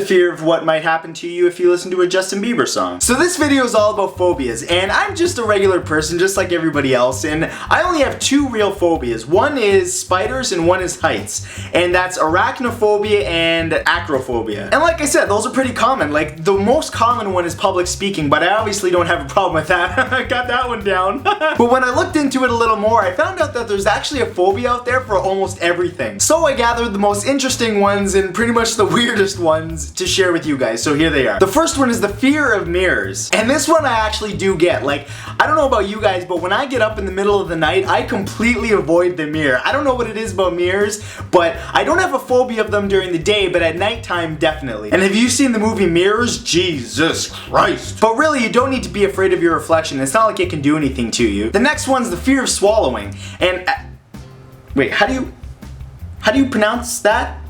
fear of what might happen to you if you listen to a Justin Bieber song. So this video is all about phobias, and I'm just a regular person just like everybody else, and I only have two real phobias. One is spiders and one is heights, and that's arachnophobia and acrophobia. And like I said, those are pretty common. Like, the most common one is public speaking, but I obviously don't have a problem with that. I got that one down. But when I looked into it a little more, I found out that there's actually a phobia out there for almost everything. So I gathered the most interesting ones and pretty much the weirdest ones to share with you guys, so here they are. The first one is the fear of mirrors. And this one I actually do get. Like, I don't know about you guys, but when I get up in the middle of the night, I completely avoid the mirror. I don't know what it is about mirrors, but I don't have a phobia of them during the day, but at nighttime, definitely. And have you seen the movie Mirrors? Jesus Christ. But really, you don't need to be afraid of your reflection. It's not like it can do anything to you. The next one's the fear of swallowing. And, wait, how do you pronounce that?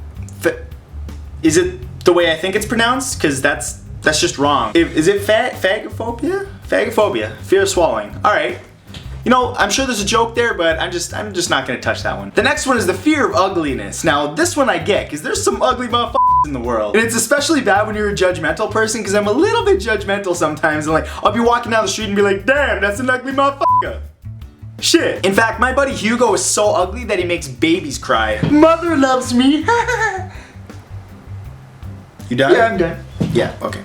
Is it the way I think it's pronounced? Because that's just wrong. Is it phagophobia? Phagophobia. Fear of swallowing. Alright. You know, I'm sure there's a joke there, but I'm just not gonna touch that one. The next one is the fear of ugliness. Now, this one I get, because there's some ugly motherfuckers in the world. And it's especially bad when you're a judgmental person, because I'm a little bit judgmental sometimes, and like, I'll be walking down the street and be like, damn, that's an ugly motherfucker. Shit. In fact, my buddy Hugo is so ugly that he makes babies cry. Mother loves me. You done? Yeah, I'm done. Yeah, okay.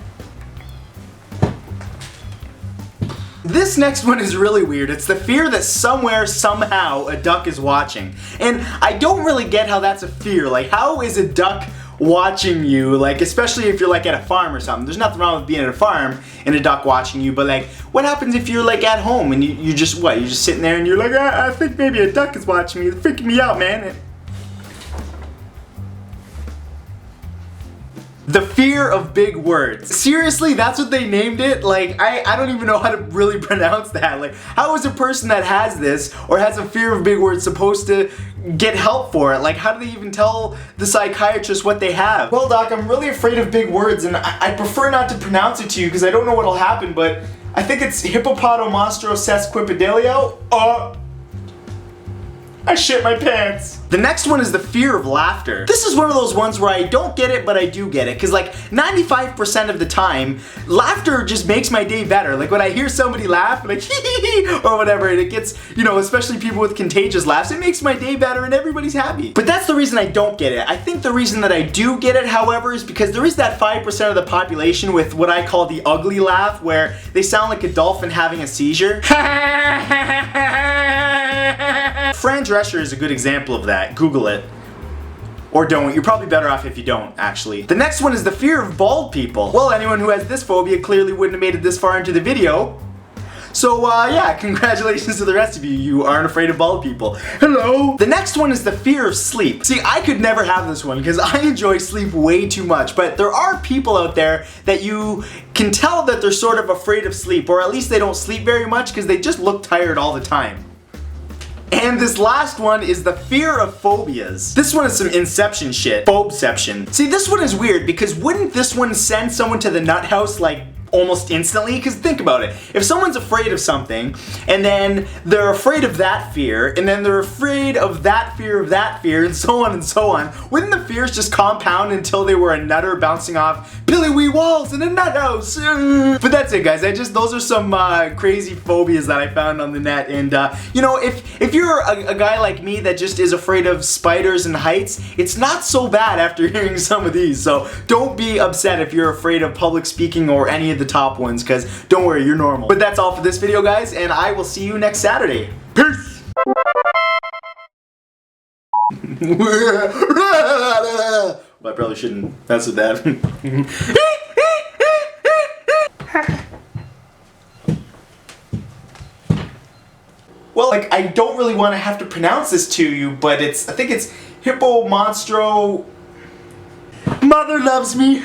This next one is really weird. It's the fear that somewhere, somehow, a duck is watching. And I don't really get how that's a fear. Like, how is a duck watching you? Like, especially if you're like at a farm or something. There's nothing wrong with being at a farm and a duck watching you, but like, what happens if you're like at home and you just, what? You're just sitting there and you're like, I think maybe a duck is watching me. It's freaking me out, man. The fear of big words. Seriously, that's what they named it? Like, I don't even know how to really pronounce that. Like, how is a person that has this or has a fear of big words supposed to get help for it? Like, how do they even tell the psychiatrist what they have? Well, doc, I'm really afraid of big words, and I prefer not to pronounce it to you because I don't know what'll happen, but I think it's hippopotomonstrossesquipedalio. I shit my pants. The next one is the fear of laughter. This is one of those ones where I don't get it, but I do get it. Because like 95% of the time, laughter just makes my day better. Like when I hear somebody laugh, like hee or whatever, and it gets, you know, especially people with contagious laughs, it makes my day better and everybody's happy. But that's the reason I don't get it. I think the reason that I do get it, however, is because there is that 5% of the population with what I call the ugly laugh, where they sound like a dolphin having a seizure. Fran Drescher is a good example of that. Google it. Or don't. You're probably better off if you don't, actually. The next one is the fear of bald people. Well, anyone who has this phobia clearly wouldn't have made it this far into the video. So, yeah, congratulations to the rest of you. You aren't afraid of bald people. Hello! The next one is the fear of sleep. See, I could never have this one because I enjoy sleep way too much, but there are people out there that you can tell that they're sort of afraid of sleep, or at least they don't sleep very much because they just look tired all the time. And this last one is the fear of phobias. This one is some inception shit. Phobception. See, this one is weird because wouldn't this one send someone to the nut house like almost instantly? Because think about it. If someone's afraid of something, and then they're afraid of that fear, and then they're afraid of that fear, and so on and so on, wouldn't the fears just compound until they were a nutter bouncing off pilly-wee walls in a nut house? But that's it, guys. Those are some crazy phobias that I found on the net, and you know, if you're a guy like me that just is afraid of spiders and heights, it's not so bad after hearing some of these, so don't be upset if you're afraid of public speaking or any of the top ones, because don't worry, you're normal. But that's all for this video, guys, and I will see you next Saturday. Peace! Well, I probably shouldn't mess with that. Well, like, I don't really want to have to pronounce this to you, but I think it's hippo monstro. Mother loves me.